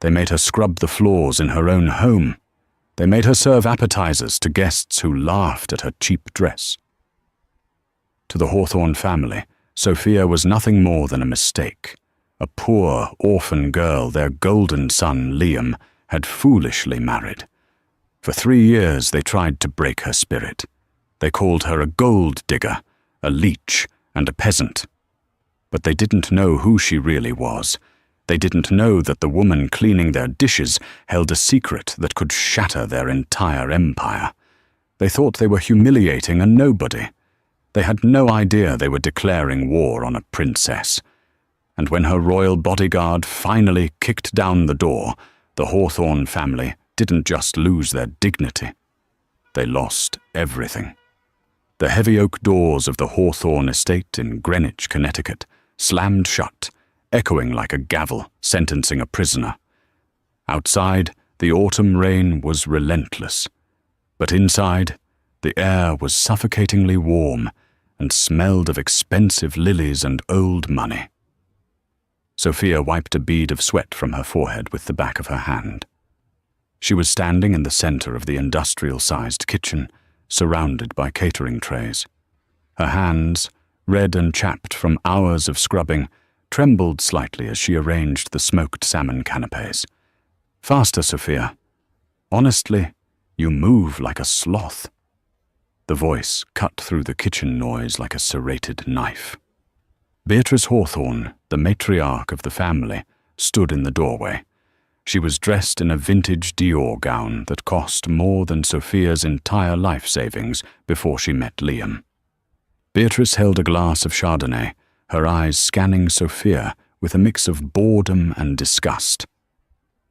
They made her scrub the floors in her own home. They made her serve appetizers to guests who laughed at her cheap dress. To the Hawthorne family, Sophia was nothing more than a mistake. A poor, orphan girl their golden son, Liam, had foolishly married. For 3 years they tried to break her spirit. They called her a gold digger, a leech, and a peasant. But they didn't know who she really was. They didn't know that the woman cleaning their dishes held a secret that could shatter their entire empire. They thought they were humiliating a nobody. They had no idea they were declaring war on a princess. And when her royal bodyguard finally kicked down the door, the Hawthorne family didn't just lose their dignity. They lost everything. The heavy oak doors of the Hawthorne estate in Greenwich, Connecticut, slammed shut, echoing like a gavel sentencing a prisoner. Outside, the autumn rain was relentless. But inside, the air was suffocatingly warm and smelled of expensive lilies and old money. Sophia wiped a bead of sweat from her forehead with the back of her hand. She was standing in the center of the industrial-sized kitchen, surrounded by catering trays. Her hands, red and chapped from hours of scrubbing, trembled slightly as she arranged the smoked salmon canapes. "Faster, Sophia. Honestly, you move like a sloth." The voice cut through the kitchen noise like a serrated knife. Beatrice Hawthorne, the matriarch of the family, stood in the doorway. She was dressed in a vintage Dior gown that cost more than Sophia's entire life savings before she met Liam. Beatrice held a glass of Chardonnay, her eyes scanning Sophia with a mix of boredom and disgust.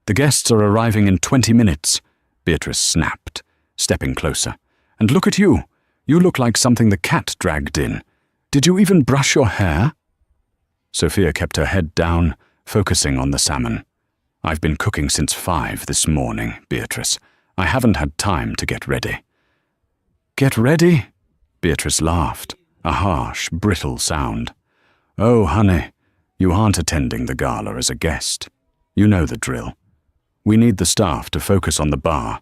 "The guests are arriving in 20 minutes, Beatrice snapped, stepping closer. "And look at you. You look like something the cat dragged in. Did you even brush your hair?" Sophia kept her head down, focusing on the salmon. "I've been cooking since 5 this morning, Beatrice. I haven't had time to get ready." "Get ready?" Beatrice laughed, a harsh, brittle sound. "Oh, honey, you aren't attending the gala as a guest. You know the drill. We need the staff to focus on the bar.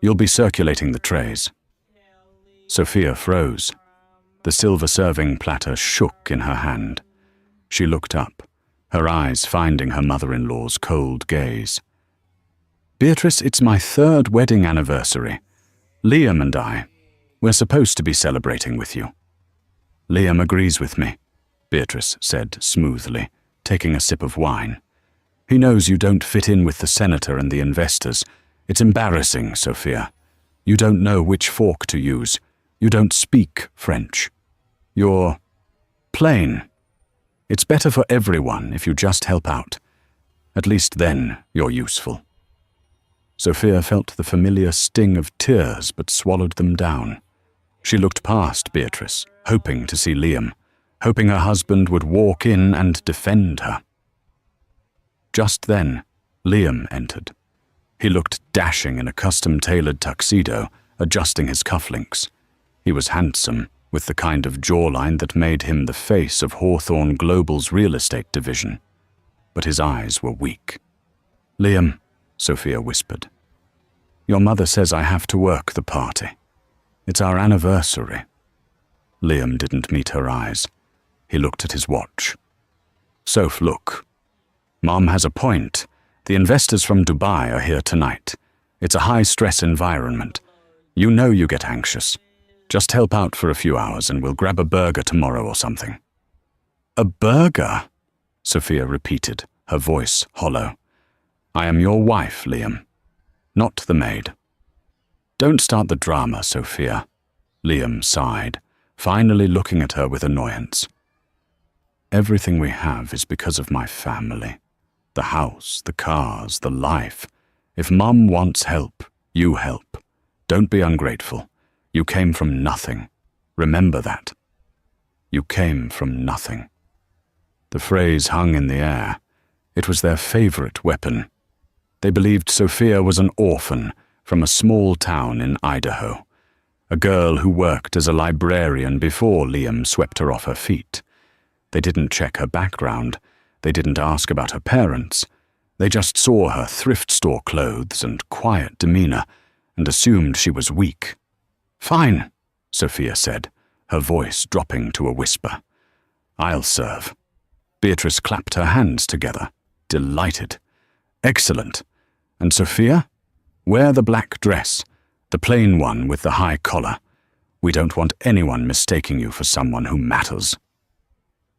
You'll be circulating the trays." Sophia froze. The silver serving platter shook in her hand. She looked up, her eyes finding her mother-in-law's cold gaze. "Beatrice, it's my 3rd wedding anniversary. Liam and we're supposed to be celebrating with you." "Liam agrees with me," Beatrice said smoothly, taking a sip of wine. "He knows you don't fit in with the senator and the investors. It's embarrassing, Sophia. You don't know which fork to use. You don't speak French. You're plain. It's better for everyone if you just help out. At least then you're useful." Sophia felt the familiar sting of tears but swallowed them down. She looked past Beatrice, hoping to see Liam, hoping her husband would walk in and defend her. Just then, Liam entered. He looked dashing in a custom-tailored tuxedo, adjusting his cufflinks. He was handsome, with the kind of jawline that made him the face of Hawthorne Global's real estate division. But his eyes were weak. "Liam," Sophia whispered, "your mother says I have to work the party. It's our anniversary." Liam didn't meet her eyes. He looked at his watch. "Soph, look. Mom has a point. The investors from Dubai are here tonight. It's a high-stress environment. You know you get anxious. Just help out for a few hours and we'll grab a burger tomorrow or something." "A burger?" Sophia repeated, her voice hollow. "I am your wife, Liam, not the maid." "Don't start the drama, Sophia," Liam sighed, finally looking at her with annoyance. "Everything we have is because of my family. The house, the cars, the life. If Mum wants help, you help. Don't be ungrateful. You came from nothing. Remember that. You came from nothing." The phrase hung in the air. It was their favorite weapon. They believed Sophia was an orphan from a small town in Idaho, a girl who worked as a librarian before Liam swept her off her feet. They didn't check her background. They didn't ask about her parents. They just saw her thrift store clothes and quiet demeanor and assumed she was weak. "Fine," Sophia said, her voice dropping to a whisper. "I'll serve." Beatrice clapped her hands together, delighted. "Excellent. And Sophia? Wear the black dress, the plain one with the high collar. We don't want anyone mistaking you for someone who matters."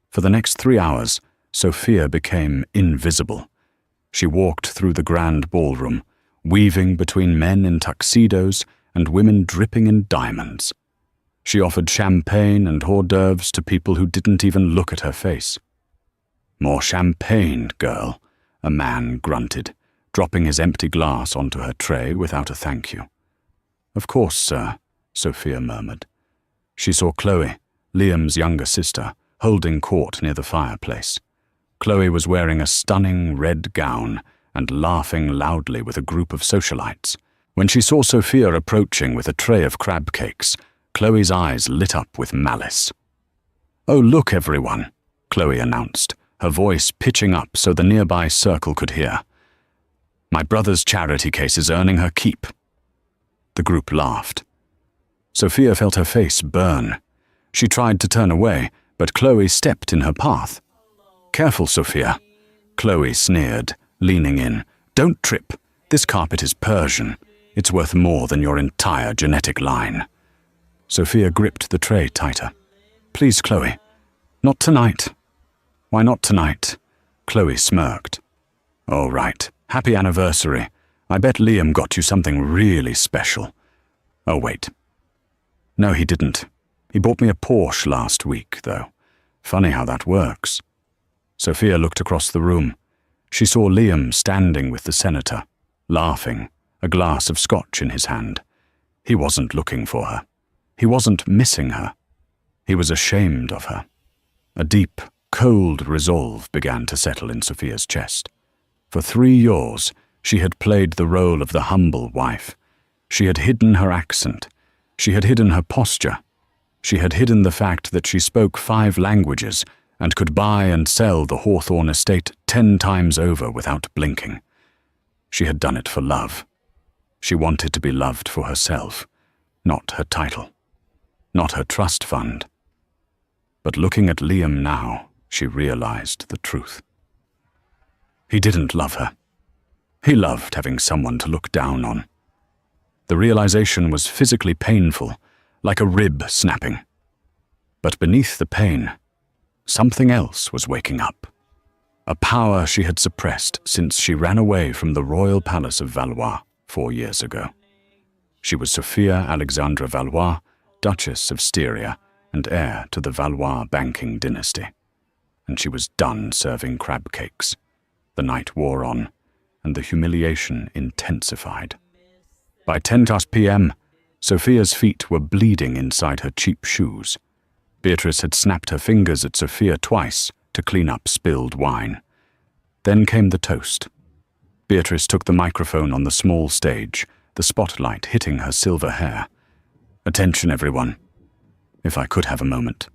For the next 3 hours, Sophia became invisible. She walked through the grand ballroom, weaving between men in tuxedos and women dripping in diamonds. She offered champagne and hors d'oeuvres to people who didn't even look at her face. "More champagne, girl," a man grunted, dropping his empty glass onto her tray without a thank you. "Of course, sir," Sophia murmured. She saw Chloe, Liam's younger sister, holding court near the fireplace. Chloe was wearing a stunning red gown and laughing loudly with a group of socialites. When she saw Sophia approaching with a tray of crab cakes, Chloe's eyes lit up with malice. "Oh, look, everyone," Chloe announced, her voice pitching up so the nearby circle could hear. "My brother's charity case is earning her keep." The group laughed. Sophia felt her face burn. She tried to turn away, but Chloe stepped in her path. "Careful, Sophia," Chloe sneered, leaning in. "Don't trip. This carpet is Persian. It's worth more than your entire genetic line." Sophia gripped the tray tighter. "Please, Chloe. Not tonight." "Why not tonight?" Chloe smirked. "All right. Happy anniversary. I bet Liam got you something really special." "Oh, wait. No, he didn't. He bought me a Porsche last week, though. Funny how that works." Sophia looked across the room. She saw Liam standing with the senator, laughing, a glass of scotch in his hand. He wasn't looking for her. He wasn't missing her. He was ashamed of her. A deep, cold resolve began to settle in Sophia's chest. For 3 years, she had played the role of the humble wife. She had hidden her accent. She had hidden her posture. She had hidden the fact that she spoke 5 languages and could buy and sell the Hawthorne estate 10 times over without blinking. She had done it for love. She wanted to be loved for herself, not her title, not her trust fund. But looking at Liam now, she realized the truth. He didn't love her. He loved having someone to look down on. The realization was physically painful, like a rib snapping. But beneath the pain, something else was waking up. A power she had suppressed since she ran away from the royal palace of Valois 4 years ago. She was Sophia Alexandra Valois, Duchess of Styria and heir to the Valois banking dynasty. And she was done serving crab cakes. The night wore on, and the humiliation intensified. By 10 p.m., Sophia's feet were bleeding inside her cheap shoes. Beatrice had snapped her fingers at Sophia twice to clean up spilled wine. Then came the toast. Beatrice took the microphone on the small stage, the spotlight hitting her silver hair. "Attention, everyone. If I could have a moment."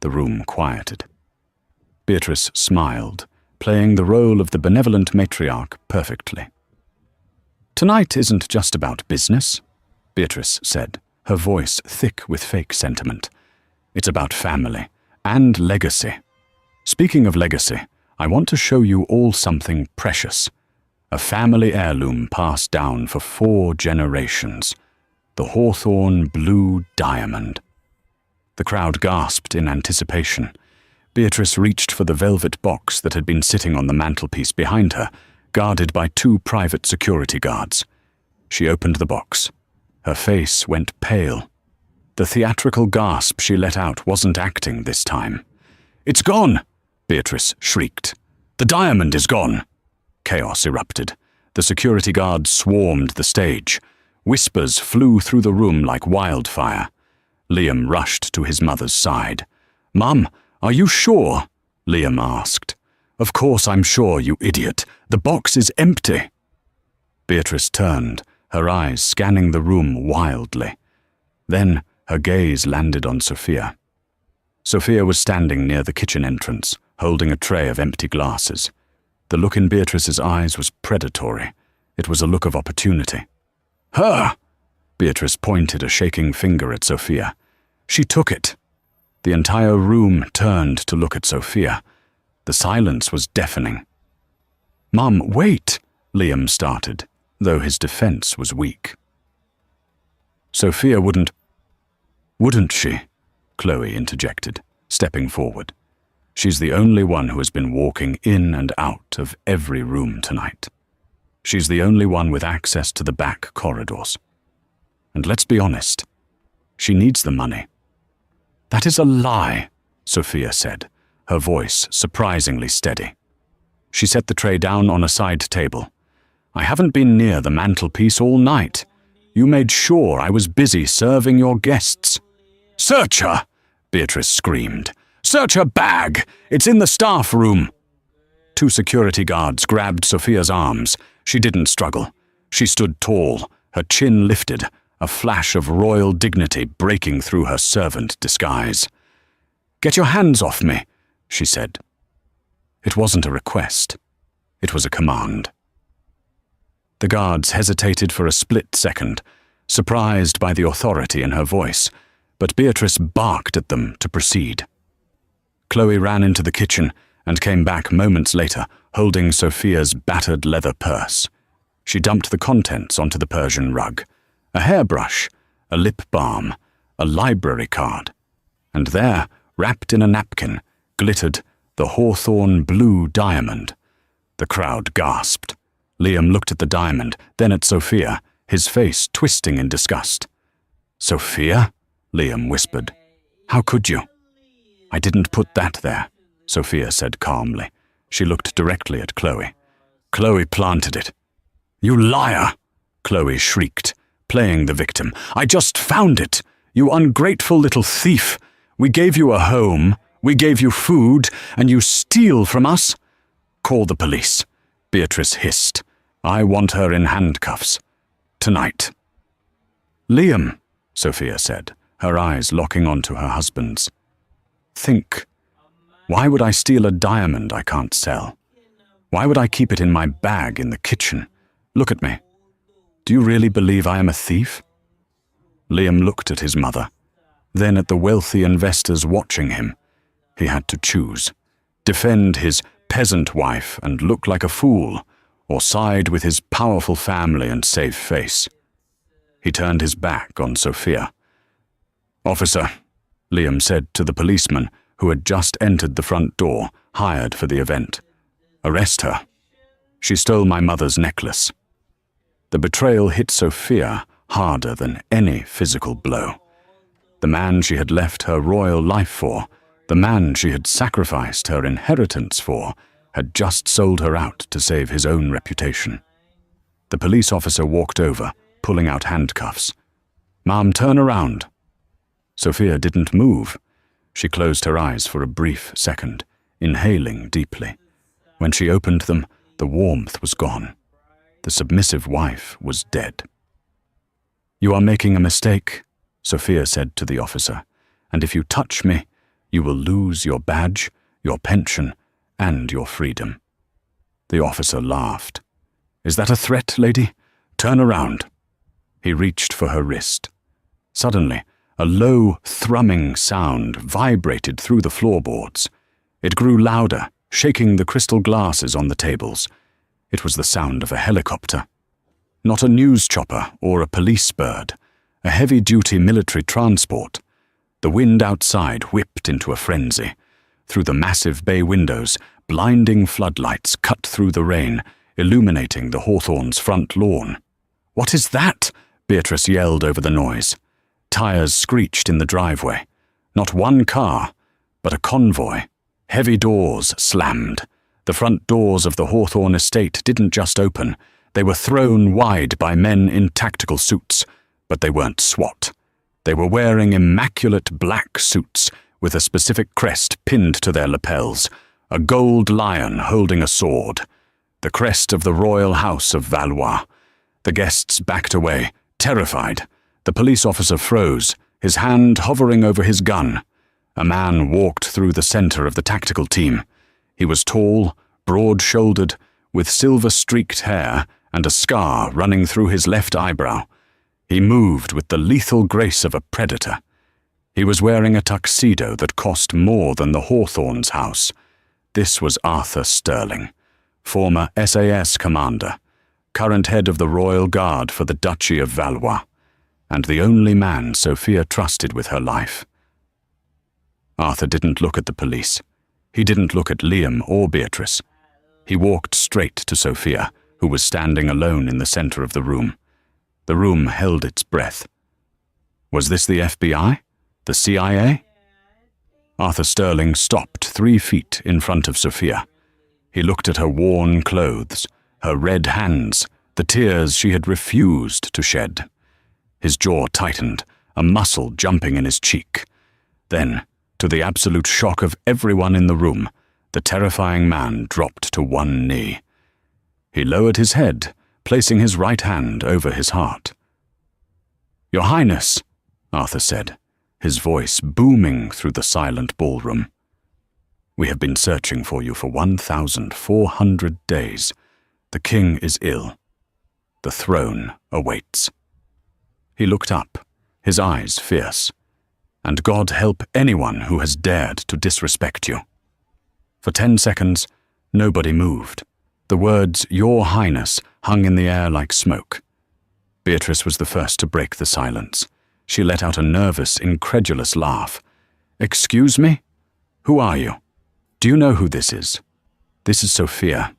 The room quieted. Beatrice smiled, playing the role of the benevolent matriarch perfectly. "Tonight isn't just about business," Beatrice said, her voice thick with fake sentiment. "It's about family and legacy. Speaking of legacy, I want to show you all something precious. A family heirloom passed down for 4 generations. The Hawthorne Blue Diamond." The crowd gasped in anticipation. Beatrice reached for the velvet box that had been sitting on the mantelpiece behind her, guarded by 2 private security guards. She opened the box. Her face went pale. The theatrical gasp she let out wasn't acting this time. "It's gone!" Beatrice shrieked. "The diamond is gone!" Chaos erupted. The security guards swarmed the stage. Whispers flew through the room like wildfire. Liam rushed to his mother's side. "Mum, are you sure?" Liam asked. "Of course I'm sure, you idiot. The box is empty." Beatrice turned, her eyes scanning the room wildly. Then her gaze landed on Sophia. Sophia was standing near the kitchen entrance, holding a tray of empty glasses. The look in Beatrice's eyes was predatory. It was a look of opportunity. "Her!" Beatrice pointed a shaking finger at Sophia. She took it. The entire room turned to look at Sophia. The silence was deafening. "Mum, wait," Liam started, though his defense was weak. "Sophia wouldn't she?" Chloe interjected, stepping forward. "She's the only one who has been walking in and out of every room tonight. She's the only one with access to the back corridors. And let's be honest, she needs the money." "That is a lie," Sophia said, her voice surprisingly steady. She set the tray down on a side table. "I haven't been near the mantelpiece all night. You made sure I was busy serving your guests." "Search her!" Beatrice screamed. "Search her bag! It's in the staff room!" 2 security guards grabbed Sophia's arms. She didn't struggle. She stood tall, her chin lifted, a flash of royal dignity breaking through her servant disguise. "Get your hands off me," she said. It wasn't a request. It was a command. The guards hesitated for a split second, surprised by the authority in her voice, but Beatrice barked at them to proceed. Chloe ran into the kitchen and came back moments later, holding Sophia's battered leather purse. She dumped the contents onto the Persian rug. A hairbrush, a lip balm, a library card. And there, wrapped in a napkin, glittered the hawthorn blue diamond. The crowd gasped. Liam looked at the diamond, then at Sophia, his face twisting in disgust. "Sophia?" Liam whispered. "How could you?" "I didn't put that there," Sophia said calmly. She looked directly at Chloe. "Chloe planted it." "You liar!" Chloe shrieked, playing the victim. "I just found it! You ungrateful little thief! We gave you a home, we gave you food, and you steal from us?" "Call the police," Beatrice hissed. "I want her in handcuffs. Tonight." "Liam," Sophia said, her eyes locking onto her husband's. "Think. Why would I steal a diamond I can't sell? Why would I keep it in my bag in the kitchen? Look at me. Do you really believe I am a thief?" Liam looked at his mother, then at the wealthy investors watching him. He had to choose. Defend his peasant wife and look like a fool, or side with his powerful family and save face. He turned his back on Sophia. "Officer," Liam said to the policeman who had just entered the front door, hired for the event. "Arrest her. She stole my mother's necklace." The betrayal hit Sophia harder than any physical blow. The man she had left her royal life for, the man she had sacrificed her inheritance for, had just sold her out to save his own reputation. The police officer walked over, pulling out handcuffs. "Ma'am, turn around." Sophia didn't move. She closed her eyes for a brief second, inhaling deeply. When she opened them, the warmth was gone. The submissive wife was dead. "You are making a mistake," Sophia said to the officer, "and if you touch me, you will lose your badge, your pension, and your freedom." The officer laughed. "Is that a threat, lady? Turn around." He reached for her wrist. Suddenly, a low, thrumming sound vibrated through the floorboards. It grew louder, shaking the crystal glasses on the tables. It was the sound of a helicopter. Not a news chopper or a police bird, a heavy-duty military transport. The wind outside whipped into a frenzy. Through the massive bay windows, blinding floodlights cut through the rain, illuminating the Hawthorns' front lawn. "What is that?" Beatrice yelled over the noise. Tires screeched in the driveway. Not one car, but a convoy. Heavy doors slammed. The front doors of the Hawthorn estate didn't just open. They were thrown wide by men in tactical suits, but they weren't SWAT. They were wearing immaculate black suits with a specific crest pinned to their lapels, a gold lion holding a sword, the crest of the royal house of Valois. The guests backed away, terrified. The police officer froze, his hand hovering over his gun. A man walked through the center of the tactical team. He was tall, broad-shouldered, with silver-streaked hair and a scar running through his left eyebrow. He moved with the lethal grace of a predator. He was wearing a tuxedo that cost more than the Hawthorne's house. This was Arthur Sterling, former SAS commander, current head of the Royal Guard for the Duchy of Valois, and the only man Sophia trusted with her life. Arthur didn't look at the police. He didn't look at Liam or Beatrice. He walked straight to Sophia, who was standing alone in the center of the room. The room held its breath. Was this the FBI? The CIA? Arthur Sterling stopped 3 feet in front of Sophia. He looked at her worn clothes, her red hands, the tears she had refused to shed. His jaw tightened, a muscle jumping in his cheek. Then, to the absolute shock of everyone in the room, the terrifying man dropped to one knee. He lowered his head, placing his right hand over his heart. "Your Highness," Arthur said, his voice booming through the silent ballroom. "We have been searching for you for 1,400 days. The king is ill. The throne awaits." He looked up, his eyes fierce. "And God help anyone who has dared to disrespect you." For 10 seconds, nobody moved. The words, "Your Highness," hung in the air like smoke. Beatrice was the first to break the silence. She let out a nervous, incredulous laugh. "Excuse me? Who are you? Do you know who this is? This is Sophia.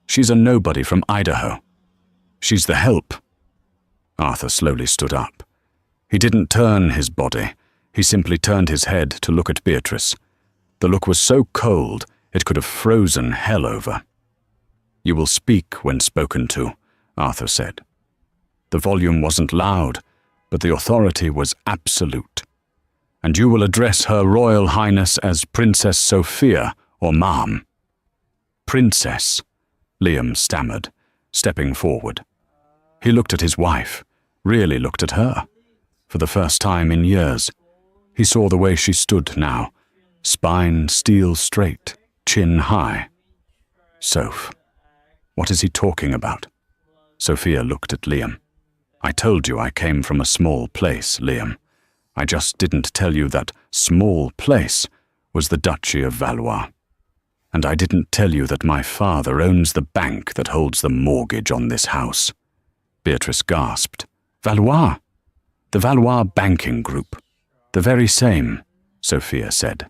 She's a nobody from Idaho. She's the help." Arthur slowly stood up. He didn't turn his body. He simply turned his head to look at Beatrice. The look was so cold, it could have frozen hell over. "You will speak when spoken to," Arthur said. The volume wasn't loud, but the authority was absolute. "And you will address Her Royal Highness as Princess Sophia or Ma'am." "Princess," Liam stammered, stepping forward. He looked at his wife, really looked at her. For the first time in years, he saw the way she stood now, spine steel straight, chin high. "Soph, what is he talking about?" Sophia looked at Liam. "I told you I came from a small place, Liam. I just didn't tell you that small place was the Duchy of Valois. And I didn't tell you that my father owns the bank that holds the mortgage on this house." Beatrice gasped. "Valois? The Valois banking group. The very same," Sophia said.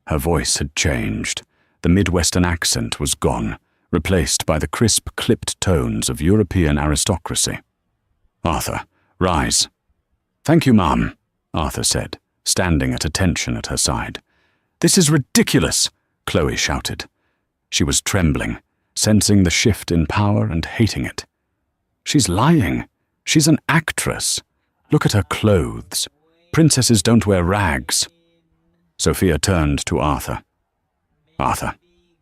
Her voice had changed. The Midwestern accent was gone, replaced by the crisp, clipped tones of European aristocracy. "Arthur, rise." "Thank you, ma'am," Arthur said, standing at attention at her side. "This is ridiculous," Chloe shouted. She was trembling, sensing the shift in power and hating it. "She's lying. She's an actress. Look at her clothes. Princesses don't wear rags." Sophia turned to Arthur. "Arthur."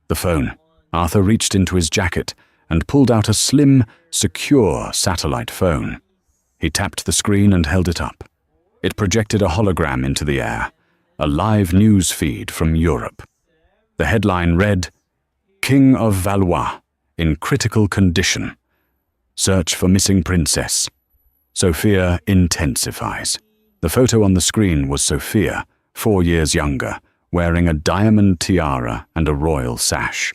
The phone. Arthur reached into his jacket and pulled out a slim, secure satellite phone. He tapped the screen and held it up. It projected a hologram into the air, a live news feed from Europe. The headline read, "King of Valois, in critical condition. Search for missing princess. Sophia intensifies." The photo on the screen was Sophia, 4 years younger, wearing a diamond tiara and a royal sash.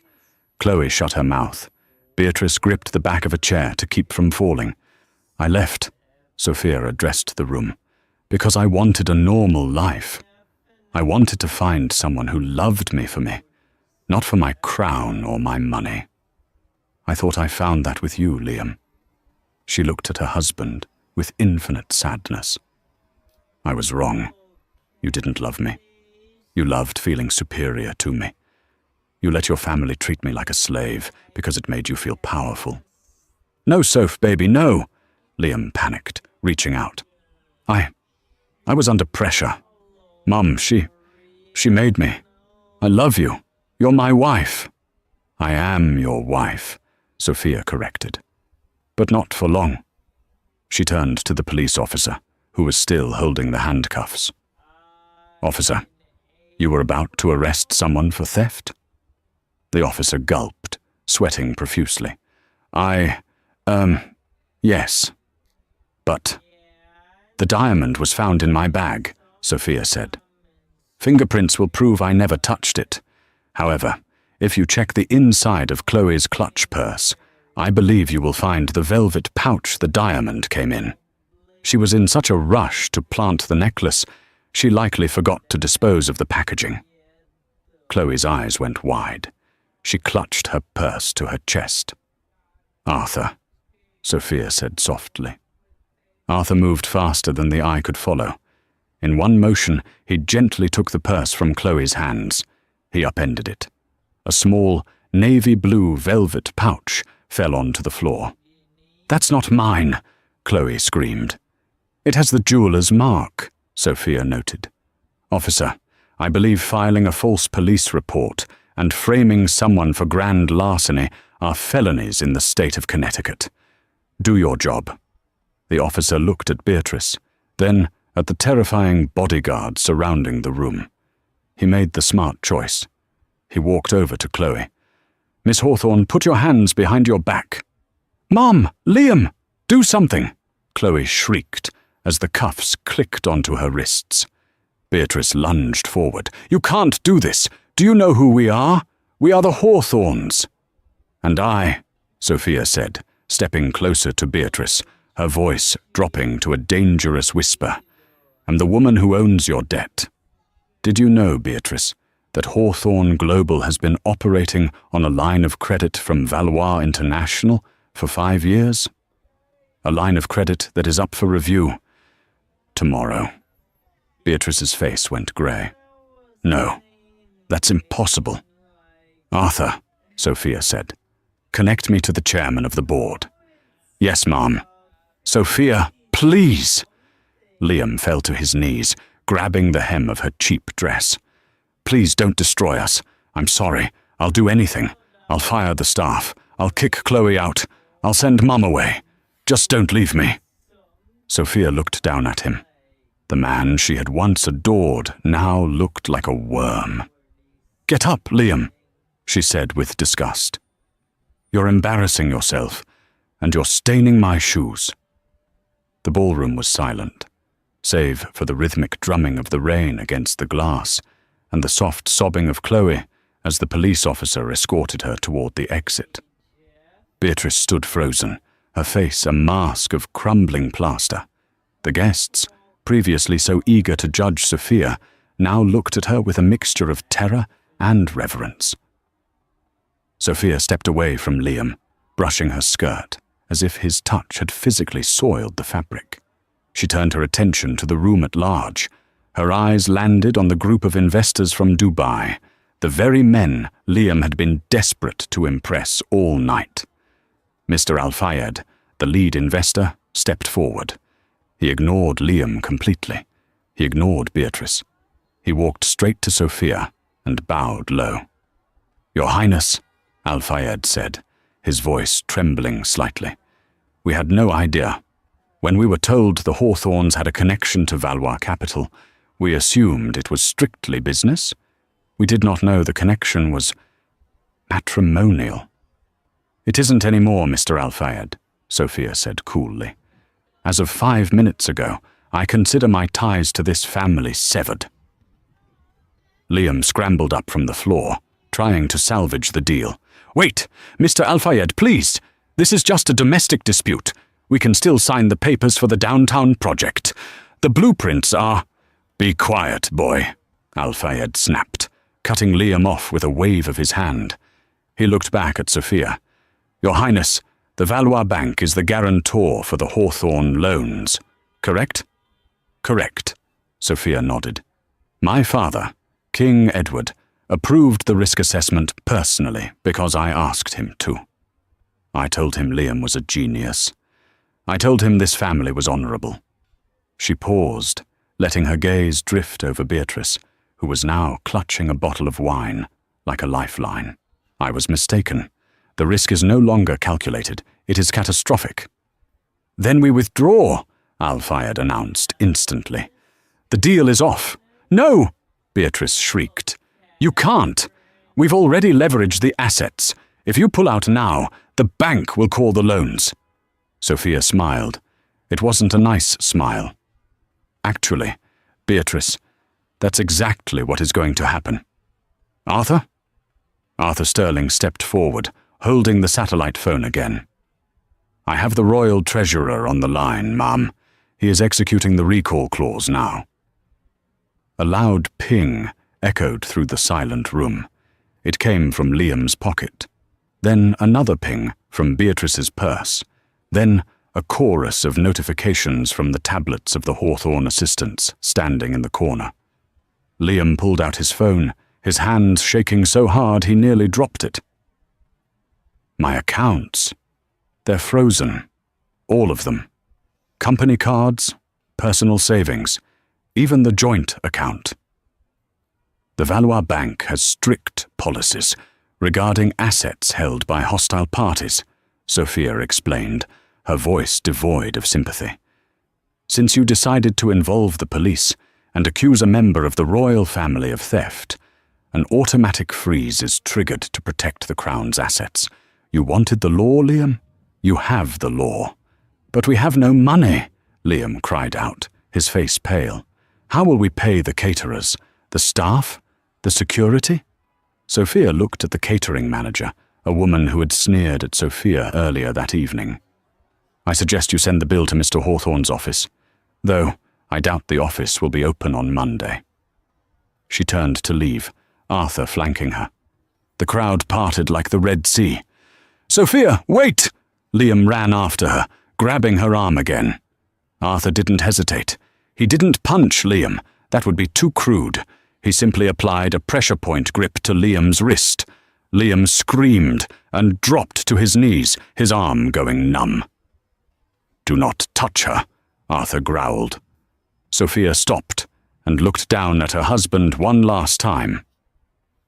Chloe shut her mouth. Beatrice gripped the back of a chair to keep from falling. "I left," Sophia addressed the room, "because I wanted a normal life. I wanted to find someone who loved me for me, not for my crown or my money. I thought I found that with you, Liam." She looked at her husband with infinite sadness. "I was wrong. You didn't love me. You loved feeling superior to me. You let your family treat me like a slave because it made you feel powerful." "No, Soph, baby, no," Liam panicked, reaching out. I was under pressure. Mum, she made me. I love you. You're my wife." "I am your wife," Sophia corrected. "But not for long." She turned to the police officer, who was still holding the handcuffs. "Officer, you were about to arrest someone for theft?" The officer gulped, sweating profusely. Yes. But the diamond was found in my bag, Sophia said. Fingerprints will prove I never touched it. However, if you check the inside of Chloe's clutch purse, I believe you will find the velvet pouch the diamond came in. She was in such a rush to plant the necklace, she likely forgot to dispose of the packaging. Chloe's eyes went wide. She clutched her purse to her chest. Arthur, Sophia said softly. Arthur moved faster than the eye could follow. In one motion, he gently took the purse from Chloe's hands. He upended it. A small, navy blue velvet pouch fell onto the floor. "That's not mine," Chloe screamed. "It has the jeweller's mark," Sophia noted. "Officer, I believe filing a false police report and framing someone for grand larceny are felonies in the state of Connecticut. Do your job." The officer looked at Beatrice, then at the terrifying bodyguard surrounding the room. He made the smart choice. He walked over to Chloe. "Miss Hawthorne, put your hands behind your back." "Mom! Liam! Do something!" Chloe shrieked as the cuffs clicked onto her wrists. Beatrice lunged forward. "You can't do this! Do you know who we are? We are the Hawthornes." "And I," Sophia said, stepping closer to Beatrice, her voice dropping to a dangerous whisper, "am the woman who owns your debt. Did you know, Beatrice, that Hawthorne Global has been operating on a line of credit from Valois International for 5 years? A line of credit that is up for review tomorrow." Beatrice's face went grey. "No, that's impossible." "Arthur," Sophia said, "connect me to the chairman of the board." "Yes, Mom." "Sophia, please!" Liam fell to his knees, grabbing the hem of her cheap dress. "Please don't destroy us. I'm sorry. I'll do anything. I'll fire the staff. I'll kick Chloe out. I'll send Mom away. Just don't leave me." Sophia looked down at him. The man she had once adored now looked like a worm. "Get up, Liam," she said with disgust. "You're embarrassing yourself, and you're staining my shoes." The ballroom was silent, save for the rhythmic drumming of the rain against the glass and the soft sobbing of Chloe as the police officer escorted her toward the exit. Beatrice stood frozen, her face a mask of crumbling plaster. The guests, previously so eager to judge Sophia, now looked at her with a mixture of terror and reverence. Sophia stepped away from Liam, brushing her skirt, as if his touch had physically soiled the fabric. She turned her attention to the room at large. Her eyes landed on the group of investors from Dubai, the very men Liam had been desperate to impress all night. Mr. Al-Fayed, the lead investor, stepped forward. He ignored Liam completely. He ignored Beatrice. He walked straight to Sophia and bowed low. "Your Highness," Al-Fayed said, his voice trembling slightly. "We had no idea. When we were told the Hawthornes had a connection to Valois Capital, we assumed it was strictly business. We did not know the connection was matrimonial." "It isn't any more, Mr. Al-Fayed," Sophia said coolly. "As of 5 minutes ago, I consider my ties to this family severed." Liam scrambled up from the floor, trying to salvage the deal. "Wait, Mr. Al-Fayed, please! This is just a domestic dispute. We can still sign the papers for the downtown project. The blueprints are—" "Be quiet, boy," Al-Fayed snapped, cutting Liam off with a wave of his hand. He looked back at Sophia. "Your Highness, the Valois Bank is the guarantor for the Hawthorne loans, correct?" "Correct," Sophia nodded. "My father, King Edward, approved the risk assessment personally because I asked him to. I told him Liam was a genius. I told him this family was honorable." She paused, letting her gaze drift over Beatrice, who was now clutching a bottle of wine like a lifeline. "I was mistaken. The risk is no longer calculated. It is catastrophic." "Then we withdraw," Al-Fayed announced instantly. "The deal is off." "No!" Beatrice shrieked. "You can't. We've already leveraged the assets. If you pull out now, the bank will call the loans." Sophia smiled. It wasn't a nice smile. "Actually, Beatrice, that's exactly what is going to happen." "Arthur?" Arthur Sterling stepped forward, holding the satellite phone again. "I have the Royal Treasurer on the line, ma'am. He is executing the recall clause now." A loud ping echoed through the silent room. It came from Liam's pocket. Then another ping from Beatrice's purse. Then a chorus of notifications from the tablets of the Hawthorne assistants standing in the corner. Liam pulled out his phone, his hands shaking so hard he nearly dropped it. "My accounts. They're frozen. All of them. Company cards, personal savings, even the joint account. The Valois Bank has strict policies regarding assets held by hostile parties," Sophia explained, her voice devoid of sympathy. "Since you decided to involve the police and accuse a member of the royal family of theft, an automatic freeze is triggered to protect the Crown's assets. You wanted the law, Liam? You have the law." "But we have no money," Liam cried out, his face pale. "How will we pay the caterers, the staff, the security?" Sophia looked at the catering manager, a woman who had sneered at Sophia earlier that evening. "I suggest you send the bill to Mr. Hawthorne's office, though I doubt the office will be open on Monday." She turned to leave, Arthur flanking her. The crowd parted like the Red Sea. "Sophia, wait!" Liam ran after her, grabbing her arm again. Arthur didn't hesitate. He didn't punch Liam. That would be too crude. He simply applied a pressure point grip to Liam's wrist. Liam screamed and dropped to his knees, his arm going numb. "Do not touch her," Arthur growled. Sophia stopped and looked down at her husband one last time.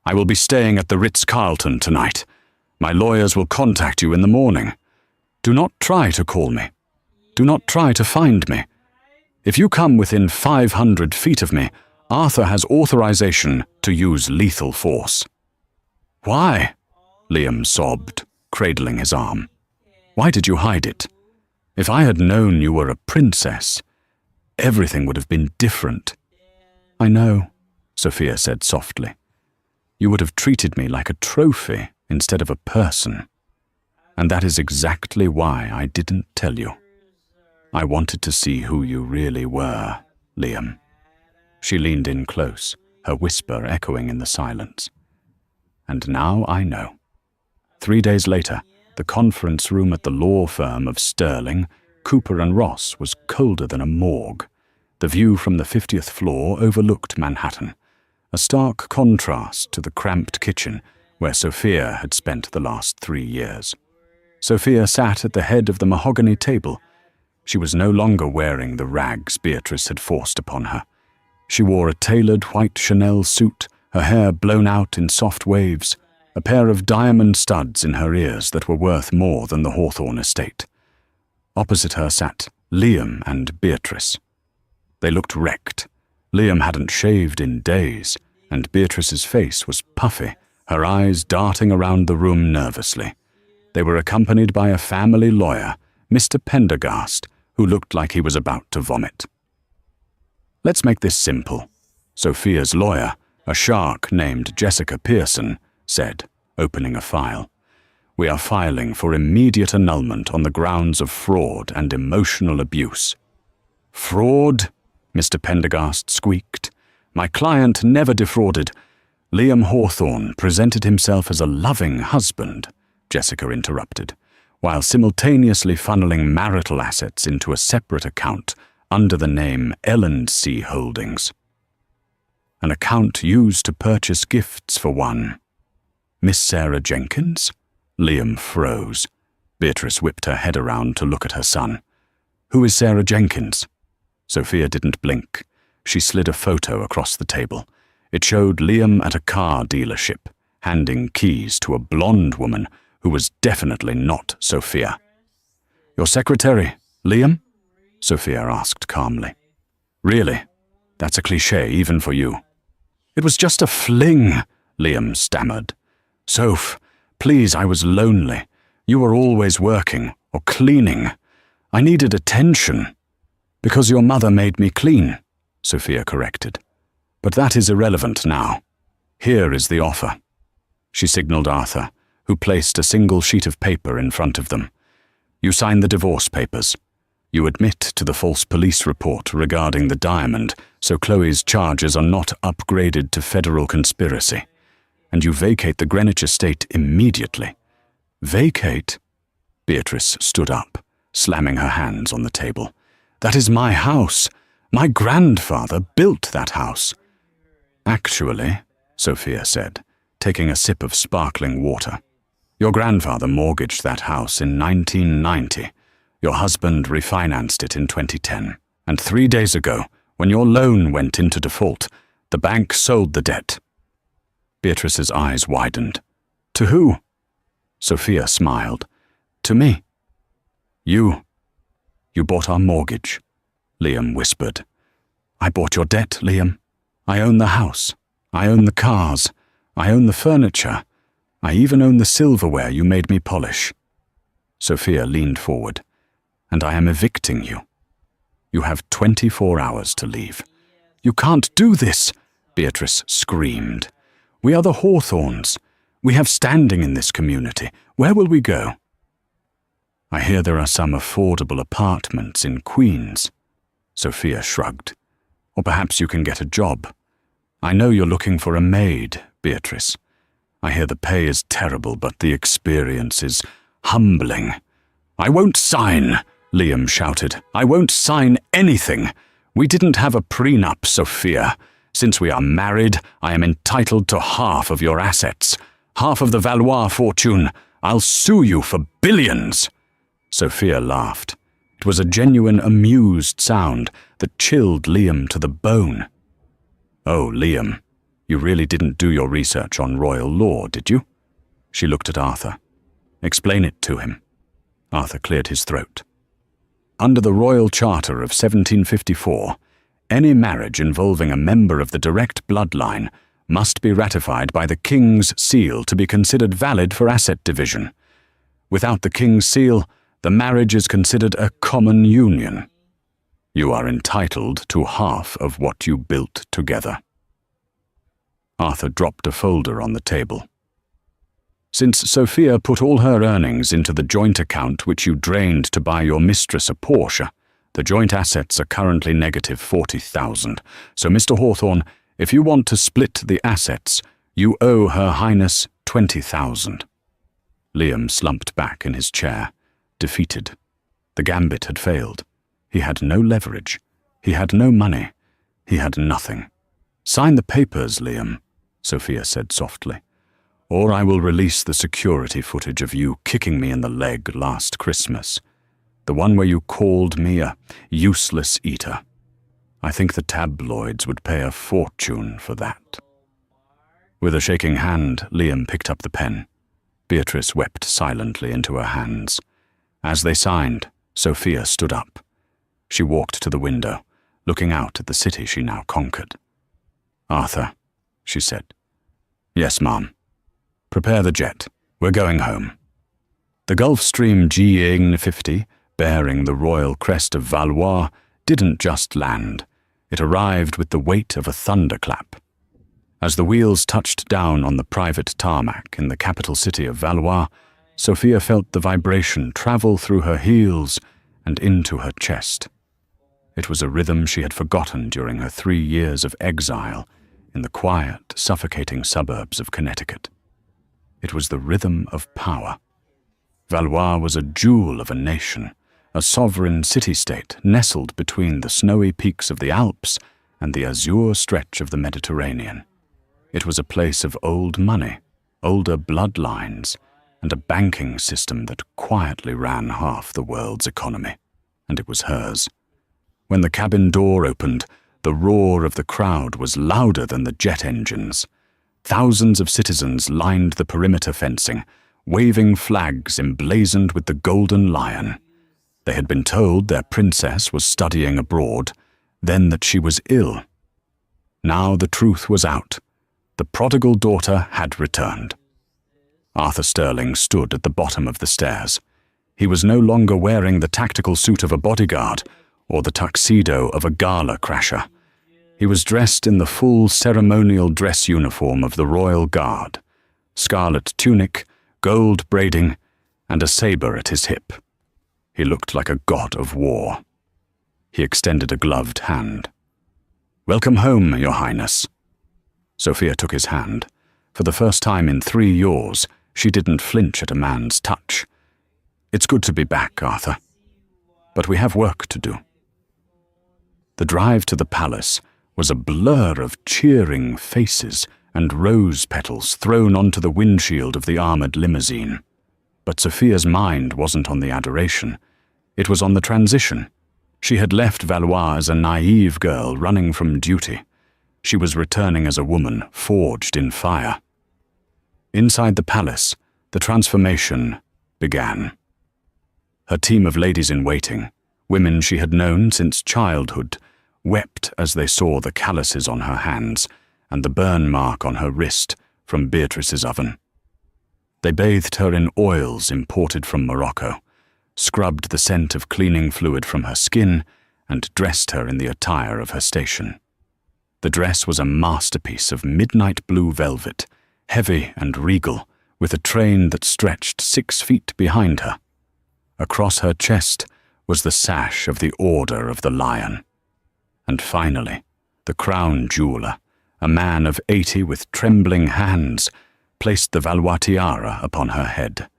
"I will be staying at the Ritz-Carlton tonight. My lawyers will contact you in the morning. Do not try to call me. Do not try to find me. If you come within 500 feet of me, Arthur has authorization to use lethal force." "Why?" Liam sobbed, cradling his arm. "Why did you hide it? If I had known you were a princess, everything would have been different." "I know," Sophia said softly. "You would have treated me like a trophy instead of a person. And that is exactly why I didn't tell you. I wanted to see who you really were, Liam." She leaned in close, her whisper echoing in the silence. "And now I know." 3 days later, the conference room at the law firm of Sterling, Cooper and Ross was colder than a morgue. The view from the 50th floor overlooked Manhattan, a stark contrast to the cramped kitchen where Sophia had spent the last 3 years. Sophia sat at the head of the mahogany table. She was no longer wearing the rags Beatrice had forced upon her. She wore a tailored white Chanel suit, her hair blown out in soft waves, a pair of diamond studs in her ears that were worth more than the Hawthorne estate. Opposite her sat Liam and Beatrice. They looked wrecked. Liam hadn't shaved in days, and Beatrice's face was puffy, her eyes darting around the room nervously. They were accompanied by a family lawyer, Mr. Pendergast, who looked like he was about to vomit. "Let's make this simple," Sophia's lawyer, a shark named Jessica Pearson, said, opening a file. "We are filing for immediate annulment on the grounds of fraud and emotional abuse." "Fraud?" Mr. Pendergast squeaked. "My client never defrauded." "Liam Hawthorne presented himself as a loving husband," Jessica interrupted, while simultaneously funneling marital assets into a separate account under the name L&C Holdings. An account used to purchase gifts for one. "Miss Sarah Jenkins?" Liam froze. Beatrice whipped her head around to look at her son. "Who is Sarah Jenkins?" Sophia didn't blink. She slid a photo across the table. It showed Liam at a car dealership, handing keys to a blonde woman who was definitely not Sophia. "Your secretary, Liam?" Sophia asked calmly. "Really? That's a cliché even for you." "It was just a fling," Liam stammered. "Soph, Please, I was lonely. You were always working or cleaning. I needed attention. Because your mother made me clean, Sophia corrected. But that is irrelevant now. Here is the offer. She signaled Arthur, who placed a single sheet of paper in front of them. You sign the divorce papers. You admit to the false police report regarding the diamond, so Chloe's charges are not upgraded to federal conspiracy. And you vacate the Greenwich estate immediately. Vacate? Beatrice stood up, slamming her hands on the table. That is my house. My grandfather built that house. Actually, Sophia said, taking a sip of sparkling water, your grandfather mortgaged that house in 1990. Your husband refinanced it in 2010. And 3 days ago, when your loan went into default, the bank sold the debt. Beatrice's eyes widened. To who? Sophia smiled. To me. You bought our mortgage, Liam whispered. I bought your debt, Liam. I own the house. I own the cars. I own the furniture. I even own the silverware you made me polish. Sophia leaned forward. And I am evicting you. You have 24 hours to leave. You can't do this, Beatrice screamed. We are the Hawthorns. We have standing in this community. Where will we go? I hear there are some affordable apartments in Queens. Sophia shrugged. Or perhaps you can get a job. I know you're looking for a maid, Beatrice. I hear the pay is terrible, but the experience is humbling. I won't sign, Liam shouted. I won't sign anything. We didn't have a prenup, Sophia. Since we are married, I am entitled to half of your assets. Half of the Valois fortune. I'll sue you for billions. Sophia laughed. It was a genuine amused sound that chilled Liam to the bone. Oh, Liam, you really didn't do your research on royal law, did you? She looked at Arthur. Explain it to him. Arthur cleared his throat. Under the Royal Charter of 1754, any marriage involving a member of the direct bloodline must be ratified by the King's seal to be considered valid for asset division. Without the King's seal, the marriage is considered a common union. You are entitled to half of what you built together. Arthur dropped a folder on the table. Since Sophia put all her earnings into the joint account which you drained to buy your mistress a Porsche, the joint assets are currently negative 40,000. So, Mr. Hawthorne, if you want to split the assets, you owe Her Highness 20,000. Liam slumped back in his chair, defeated. The gambit had failed. He had no leverage. He had no money. He had nothing. Sign the papers, Liam, Sophia said softly, or I will release the security footage of you kicking me in the leg last Christmas. The one where you called me a useless eater. I think the tabloids would pay a fortune for that. With a shaking hand, Liam picked up the pen. Beatrice wept silently into her hands. As they signed, Sophia stood up. She walked to the window, looking out at the city she now conquered. Arthur, she said. Yes, Ma'am. Prepare the jet. We're going home. The Gulfstream G-50, bearing the royal crest of Valois, didn't just land. It arrived with the weight of a thunderclap. As the wheels touched down on the private tarmac in the capital city of Valois, Sophia felt the vibration travel through her heels and into her chest. It was a rhythm she had forgotten during her 3 years of exile in the quiet, suffocating suburbs of Connecticut. It was the rhythm of power. Valois was a jewel of a nation, a sovereign city-state nestled between the snowy peaks of the Alps and the azure stretch of the Mediterranean. It was a place of old money, older bloodlines, and a banking system that quietly ran half the world's economy, and it was hers. When the cabin door opened, the roar of the crowd was louder than the jet engines. Thousands of citizens lined the perimeter fencing, waving flags emblazoned with the golden lion. They had been told their princess was studying abroad, then that she was ill. Now the truth was out. The prodigal daughter had returned. Arthur Sterling stood at the bottom of the stairs. He was no longer wearing the tactical suit of a bodyguard or the tuxedo of a gala crasher. He was dressed in the full ceremonial dress uniform of the Royal Guard, scarlet tunic, gold braiding, and a saber at his hip. He looked like a god of war. He extended a gloved hand. "Welcome home, Your Highness." Sophia took his hand. For the first time in 3 years, she didn't flinch at a man's touch. "It's good to be back, Arthur. But we have work to do." The drive to the palace was a blur of cheering faces and rose petals thrown onto the windshield of the armored limousine. But Sophia's mind wasn't on the adoration. It was on the transition. She had left Valois as a naive girl running from duty. She was returning as a woman forged in fire. Inside the palace, the transformation began. Her team of ladies-in-waiting, women she had known since childhood, wept as they saw the calluses on her hands and the burn mark on her wrist from Beatrice's oven. They bathed her in oils imported from Morocco, scrubbed the scent of cleaning fluid from her skin, and dressed her in the attire of her station. The dress was a masterpiece of midnight blue velvet, heavy and regal, with a train that stretched 6 feet behind her. Across her chest was the sash of the Order of the Lion. And finally, the crown jeweler, a man of 80 with trembling hands, placed the Valois tiara upon her head.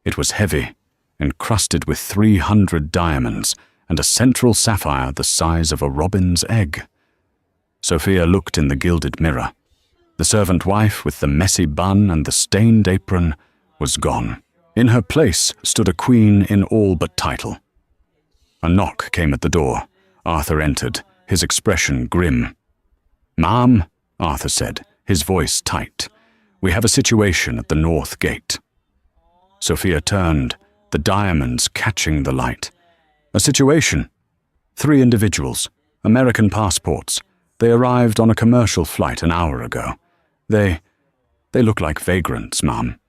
It was heavy, encrusted with 300 diamonds and a central sapphire the size of a robin's egg. Sophia looked in the gilded mirror. The servant wife with the messy bun and the stained apron was gone. In her place stood a queen in all but title. A knock came at the door. Arthur entered, his expression grim. "Ma'am," Arthur said, his voice tight. "We have a situation at the north gate." Sophia turned, the diamonds catching the light. "A situation? 3 individuals, American passports. They arrived on a commercial flight an hour ago. They look like vagrants, ma'am.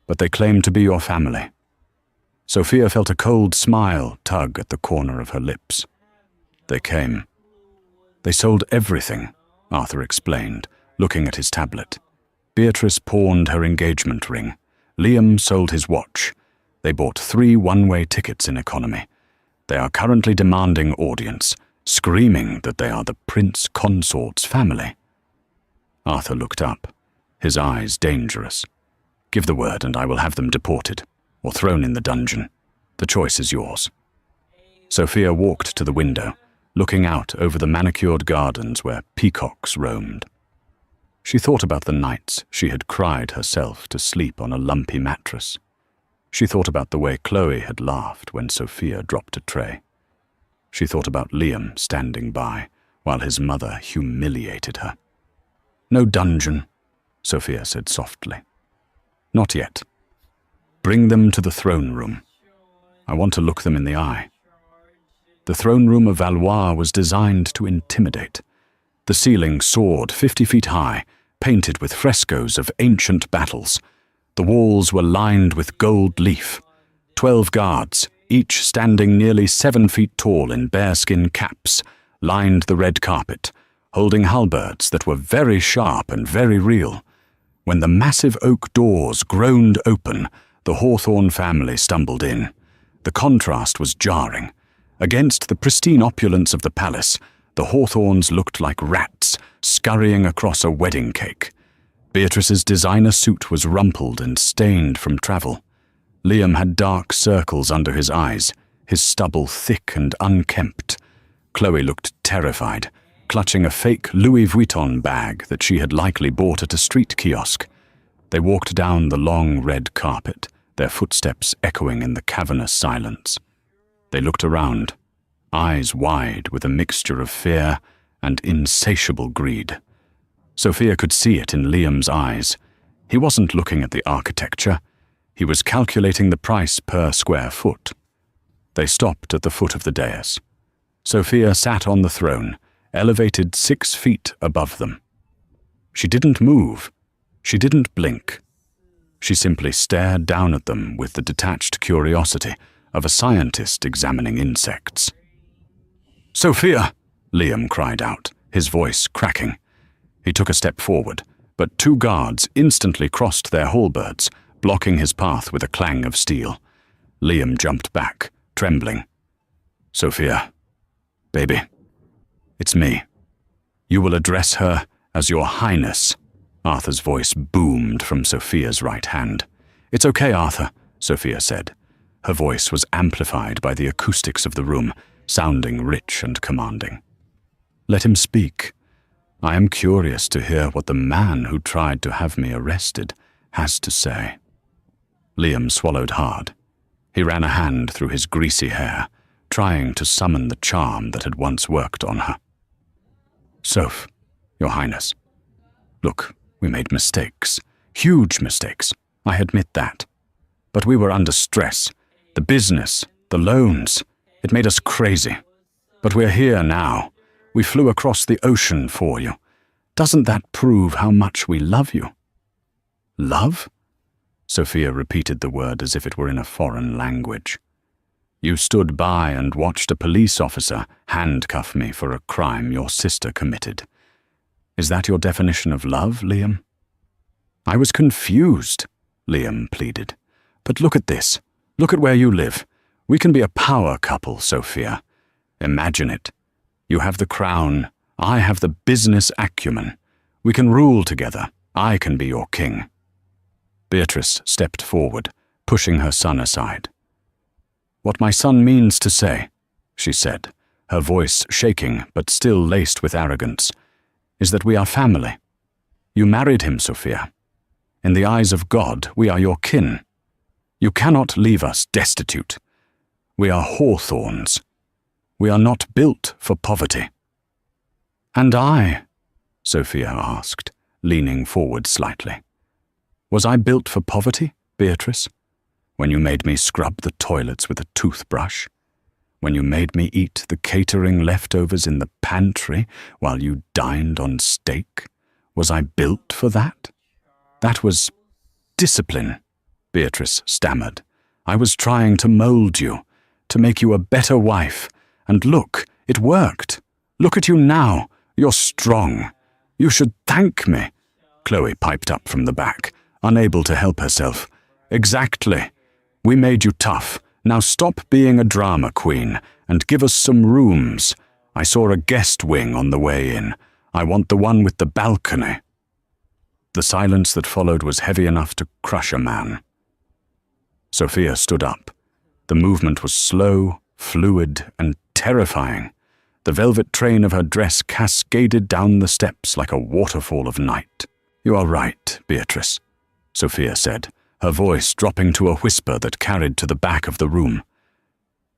But they claim to be your family." Sophia felt a cold smile tug at the corner of her lips. "They came. They sold everything," Arthur explained, looking at his tablet. "Beatrice pawned her engagement ring. Liam sold his watch. They bought 3 one-way tickets in economy. They are currently demanding audience, screaming that they are the prince consort's family." Arthur looked up, his eyes dangerous. "Give the word and I will have them deported, or thrown in the dungeon. The choice is yours." Sophia walked to the window, looking out over the manicured gardens where peacocks roamed. She thought about the nights she had cried herself to sleep on a lumpy mattress. She thought about the way Chloe had laughed when Sophia dropped a tray. She thought about Liam standing by while his mother humiliated her. "No dungeon," Sophia said softly. "Not yet. Bring them to the throne room. I want to look them in the eye." The throne room of Valois was designed to intimidate. The ceiling soared 50 feet high, painted with frescoes of ancient battles. The walls were lined with gold leaf. 12 guards, each standing nearly 7 feet tall in bearskin caps, lined the red carpet, holding halberds that were very sharp and very real. When the massive oak doors groaned open, the Hawthorne family stumbled in. The contrast was jarring. Against the pristine opulence of the palace, the Hawthornes looked like rats scurrying across a wedding cake. Beatrice's designer suit was rumpled and stained from travel. Liam had dark circles under his eyes, his stubble thick and unkempt. Chloe looked terrified, clutching a fake Louis Vuitton bag that she had likely bought at a street kiosk. They walked down the long red carpet, their footsteps echoing in the cavernous silence. They looked around, eyes wide with a mixture of fear and insatiable greed. Sophia could see it in Liam's eyes. He wasn't looking at the architecture. He was calculating the price per square foot. They stopped at the foot of the dais. Sophia sat on the throne, elevated 6 feet above them. She didn't move. She didn't blink. She simply stared down at them with the detached curiosity of a scientist examining insects. "Sophia!" Liam cried out, his voice cracking. He took a step forward, but two guards instantly crossed their halberds, blocking his path with a clang of steel. Liam jumped back, trembling. "Sophia, baby, it's me. You will address her as Your Highness." Arthur's voice boomed from Sophia's right hand. "It's okay, Arthur," Sophia said. Her voice was amplified by the acoustics of the room, sounding rich and commanding. "Let him speak. I am curious to hear what the man who tried to have me arrested has to say." Liam swallowed hard. He ran a hand through his greasy hair, trying to summon the charm that had once worked on her. "Soph, Your Highness, look, we made mistakes. Huge mistakes. I admit that. But we were under stress. The business, the loans, it made us crazy. But we're here now. We flew across the ocean for you. Doesn't that prove how much we love you?" "Love?" Sophia repeated the word as if it were in a foreign language. "You stood by and watched a police officer handcuff me for a crime your sister committed. Is that your definition of love, Liam?" "I was confused," Liam pleaded. "But look at this. Look at where you live. We can be a power couple, Sophia. Imagine it. You have the crown. I have the business acumen. We can rule together. I can be your king." Beatrice stepped forward, pushing her son aside. "What my son means to say," she said, her voice shaking but still laced with arrogance, "is that we are family. You married him, Sophia. In the eyes of God, we are your kin. You cannot leave us destitute. We are hawthorns. We are not built for poverty." "And I?" Sophia asked, leaning forward slightly. "Was I built for poverty, Beatrice? When you made me scrub the toilets with a toothbrush? When you made me eat the catering leftovers in the pantry while you dined on steak? Was I built for that?" "That was discipline," Beatrice stammered. "I was trying to mold you, to make you a better wife. And look, it worked. Look at you now. You're strong. You should thank me." Chloe piped up from the back, unable to help herself. "Exactly. We made you tough. Now stop being a drama queen and give us some rooms. I saw a guest wing on the way in. I want the one with the balcony." The silence that followed was heavy enough to crush a man. Sophia stood up. The movement was slow, fluid, and terrifying. The velvet train of her dress cascaded down the steps like a waterfall of night. "You are right, Beatrice," Sophia said, her voice dropping to a whisper that carried to the back of the room.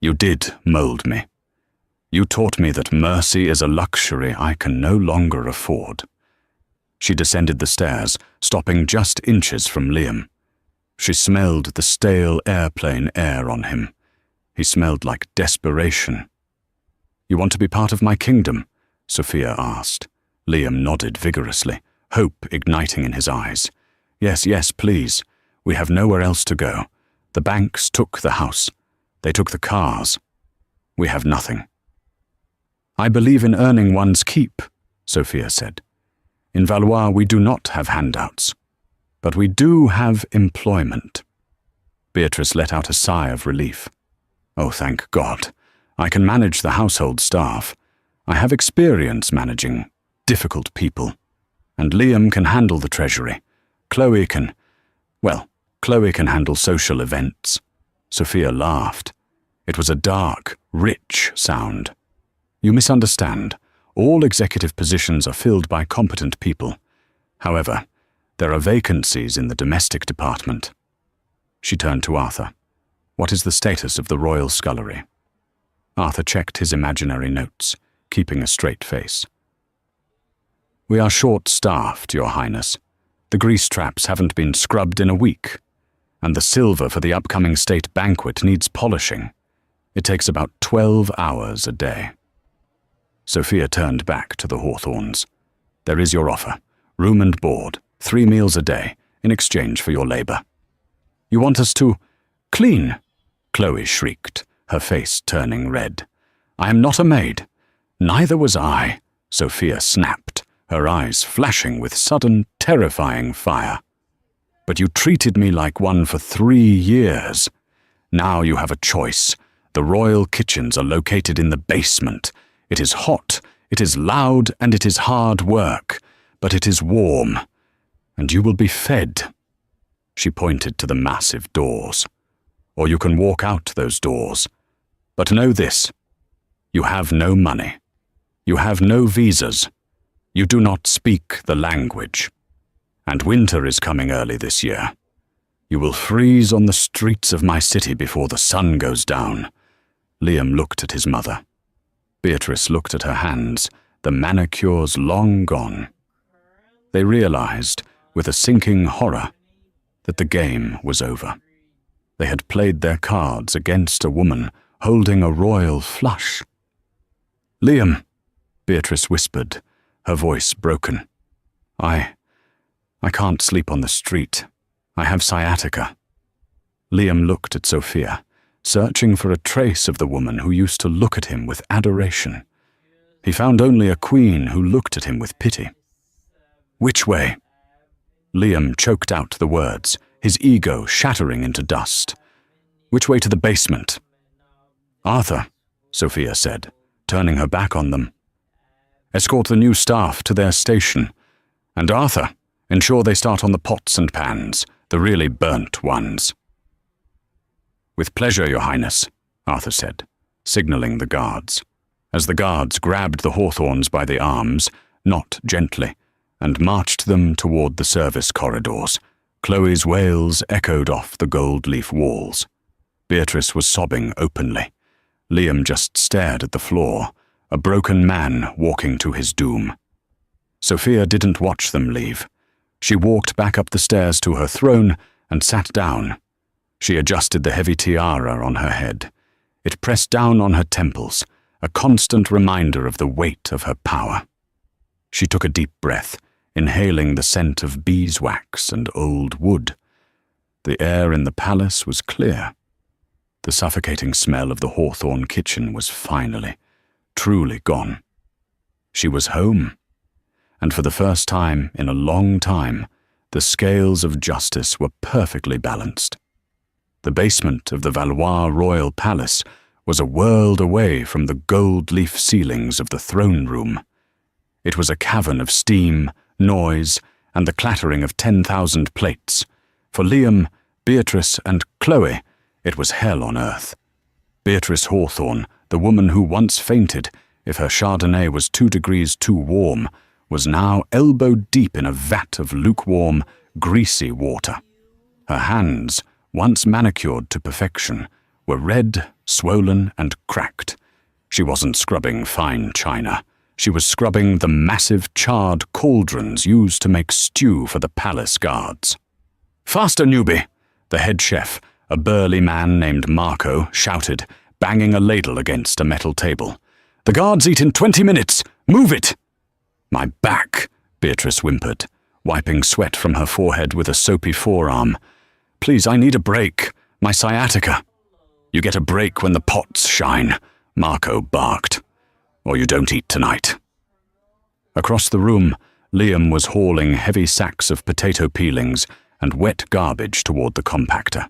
"You did mold me. You taught me that mercy is a luxury I can no longer afford." She descended the stairs, stopping just inches from Liam. She smelled the stale airplane air on him. He smelled like desperation. "You want to be part of my kingdom?" Sophia asked. Liam nodded vigorously, hope igniting in his eyes. "Yes, yes, please. We have nowhere else to go. The banks took the house. They took the cars. We have nothing." "I believe in earning one's keep," Sophia said. "In Valois we do not have handouts. But we do have employment." Beatrice let out a sigh of relief. "Oh, thank God. I can manage the household staff. I have experience managing difficult people. And Liam can handle the treasury. Chloe can handle social events." Sophia laughed. It was a dark, rich sound. "You misunderstand. All executive positions are filled by competent people. However, there are vacancies in the domestic department." She turned to Arthur. "What is the status of the royal scullery?" Arthur checked his imaginary notes, keeping a straight face. "We are short-staffed, Your Highness. The grease traps haven't been scrubbed in a week, and the silver for the upcoming state banquet needs polishing. It takes about 12 hours a day." Sophia turned back to the Hawthorns. "There is your offer. Room and board, 3 meals a day, in exchange for your labor." You want us to clean? Chloe shrieked, her face turning red. I am not a maid. Neither was I, Sophia snapped, her eyes flashing with sudden, terrifying fire. But you treated me like one for 3 years. Now you have a choice. The royal kitchens are located in the basement. It is hot, it is loud, and it is hard work, but it is warm, and you will be fed. She pointed to the massive doors. Or you can walk out those doors. But know this, you have no money. You have no visas. You do not speak the language. And winter is coming early this year. You will freeze on the streets of my city before the sun goes down. Liam looked at his mother. Beatrice looked at her hands, the manicures long gone. They realized, with a sinking horror, that the game was over. They had played their cards against a woman holding a royal flush. Liam, Beatrice whispered, her voice broken. I can't sleep on the street. I have sciatica. Liam looked at Sophia, searching for a trace of the woman who used to look at him with adoration. He found only a queen who looked at him with pity. Which way? Liam choked out the words, his ego shattering into dust. Which way to the basement? Arthur, Sophia said, turning her back on them. Escort the new staff to their station. And Arthur, ensure they start on the pots and pans, the really burnt ones. With pleasure, Your Highness, Arthur said, signaling the guards. As the guards grabbed the Hawthorns by the arms, not gently, and marched them toward the service corridors, Chloe's wails echoed off the gold-leaf walls. Beatrice was sobbing openly. Liam just stared at the floor, a broken man walking to his doom. Sophia didn't watch them leave. She walked back up the stairs to her throne and sat down. She adjusted the heavy tiara on her head. It pressed down on her temples, a constant reminder of the weight of her power. She took a deep breath, inhaling the scent of beeswax and old wood. The air in the palace was clear. The suffocating smell of the Hawthorn kitchen was finally, truly gone. She was home, and for the first time in a long time, the scales of justice were perfectly balanced. The basement of the Valois Royal Palace was a world away from the gold-leaf ceilings of the throne room. It was a cavern of steam, noise, and the clattering of 10,000 plates. For Liam, Beatrice, and Chloe, it was hell on earth. Beatrice Hawthorn, the woman who once fainted if her Chardonnay was 2 degrees too warm, was now elbow-deep in a vat of lukewarm, greasy water. Her hands, once manicured to perfection, were red, swollen, and cracked. She wasn't scrubbing fine china. She was scrubbing the massive charred cauldrons used to make stew for the palace guards. "Faster, newbie!" The head chef, a burly man named Marco, shouted, banging a ladle against a metal table. "The guards eat in 20 minutes! Move it!" "My back," Beatrice whimpered, wiping sweat from her forehead with a soapy forearm. "Please, I need a break. My sciatica." "You get a break when the pots shine," Marco barked. "Or you don't eat tonight." Across the room, Liam was hauling heavy sacks of potato peelings and wet garbage toward the compactor.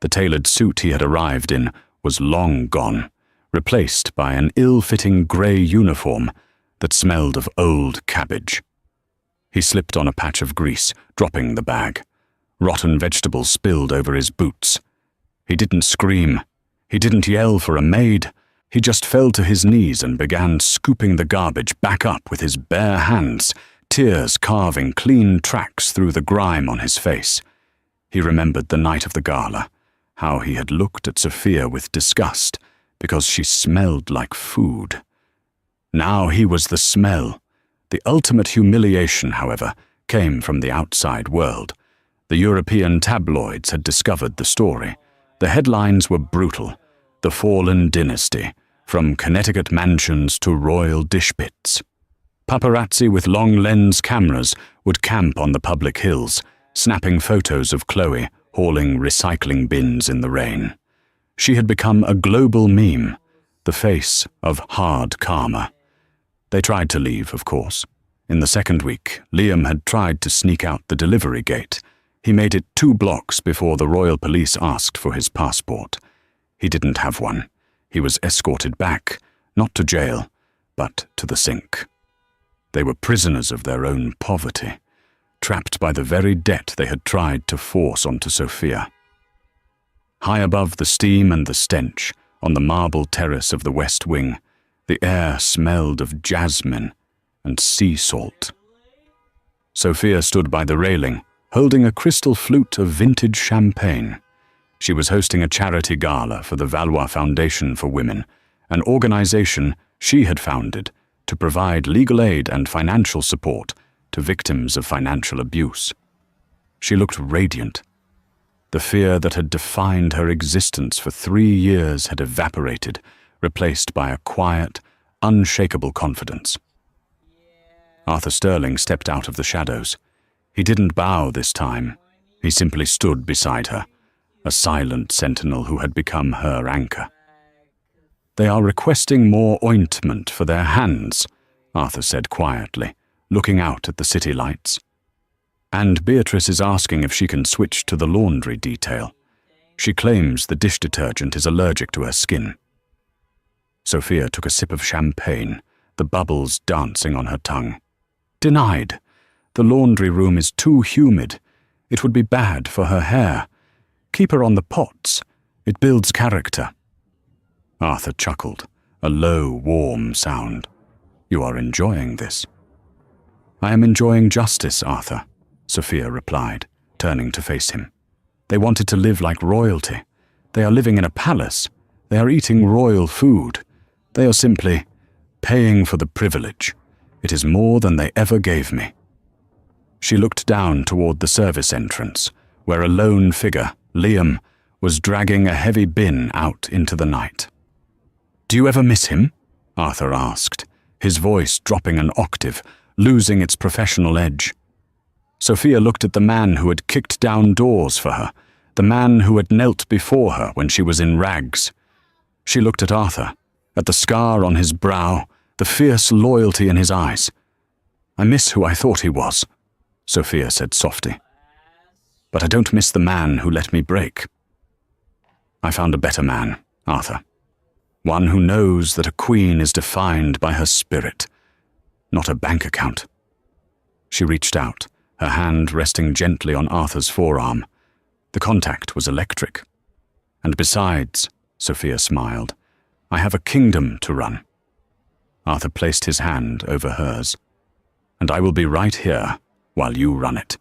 The tailored suit he had arrived in was long gone, replaced by an ill-fitting grey uniform that smelled of old cabbage. He slipped on a patch of grease, dropping the bag. Rotten vegetables spilled over his boots. He didn't scream. He didn't yell for a maid. He just fell to his knees and began scooping the garbage back up with his bare hands, tears carving clean tracks through the grime on his face. He remembered the night of the gala, how he had looked at Sophia with disgust because she smelled like food. Now he was the smell. The ultimate humiliation, however, came from the outside world. The European tabloids had discovered the story. The headlines were brutal. The fallen dynasty, from Connecticut mansions to royal dish pits. Paparazzi with long lens cameras would camp on the public hills, snapping photos of Chloe, hauling recycling bins in the rain. She had become a global meme, the face of hard karma. They tried to leave, of course. In the second week, Liam had tried to sneak out the delivery gate. He made it 2 blocks before the Royal Police asked for his passport. He didn't have one. He was escorted back, not to jail, but to the sink. They were prisoners of their own poverty, trapped by the very debt they had tried to force onto Sophia. High above the steam and the stench, on the marble terrace of the West Wing, the air smelled of jasmine and sea salt. Sophia stood by the railing, holding a crystal flute of vintage champagne. She was hosting a charity gala for the Valois Foundation for Women, an organization she had founded to provide legal aid and financial support to victims of financial abuse. She looked radiant. The fear that had defined her existence for 3 years had evaporated, replaced by a quiet, unshakable confidence. Arthur Sterling stepped out of the shadows. He didn't bow this time. He simply stood beside her, a silent sentinel who had become her anchor. "They are requesting more ointment for their hands," Arthur said quietly, looking out at the city lights. "And Beatrice is asking if she can switch to the laundry detail. She claims the dish detergent is allergic to her skin." Sophia took a sip of champagne, the bubbles dancing on her tongue. "Denied. The laundry room is too humid. It would be bad for her hair. Keep her on the pots. It builds character." Arthur chuckled, a low, warm sound. "You are enjoying this." "I am enjoying justice, Arthur," Sophia replied, turning to face him. "They wanted to live like royalty. They are living in a palace. They are eating royal food. They are simply paying for the privilege. It is more than they ever gave me." She looked down toward the service entrance, where a lone figure, Liam, was dragging a heavy bin out into the night. "Do you ever miss him?" Arthur asked, his voice dropping an octave, losing its professional edge. Sophia looked at the man who had kicked down doors for her, the man who had knelt before her when she was in rags. She looked at Arthur, at the scar on his brow, the fierce loyalty in his eyes. "I miss who I thought he was," Sophia said softly. "But I don't miss the man who let me break. I found a better man, Arthur. One who knows that a queen is defined by her spirit, not a bank account." She reached out, her hand resting gently on Arthur's forearm. The contact was electric. "And besides," Sophia smiled, "I have a kingdom to run." Arthur placed his hand over hers. "And I will be right here while you run it."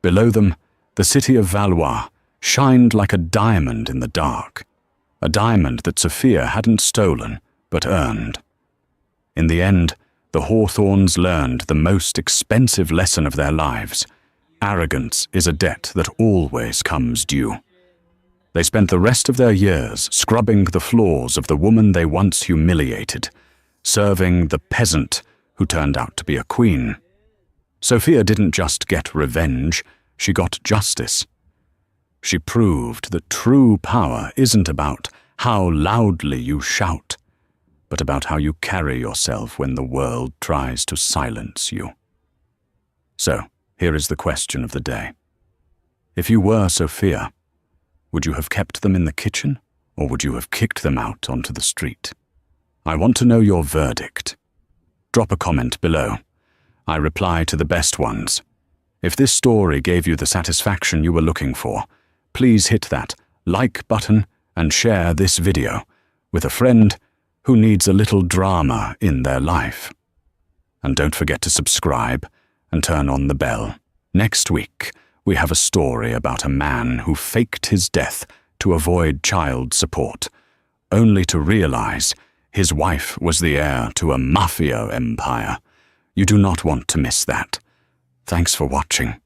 Below them, the city of Valois shined like a diamond in the dark, a diamond that Sophia hadn't stolen but earned. In the end, the Hawthorns learned the most expensive lesson of their lives. Arrogance is a debt that always comes due. They spent the rest of their years scrubbing the floors of the woman they once humiliated, serving the peasant who turned out to be a queen. Sophia didn't just get revenge, she got justice. She proved that true power isn't about how loudly you shout, but about how you carry yourself when the world tries to silence you. So, here is the question of the day. If you were Sophia, would you have kept them in the kitchen, or would you have kicked them out onto the street? I want to know your verdict. Drop a comment below. I reply to the best ones. If this story gave you the satisfaction you were looking for, please hit that like button and share this video with a friend who needs a little drama in their life. And don't forget to subscribe and turn on the bell. Next week, we have a story about a man who faked his death to avoid child support, only to realize his wife was the heir to a mafia empire. You do not want to miss that. Thanks for watching.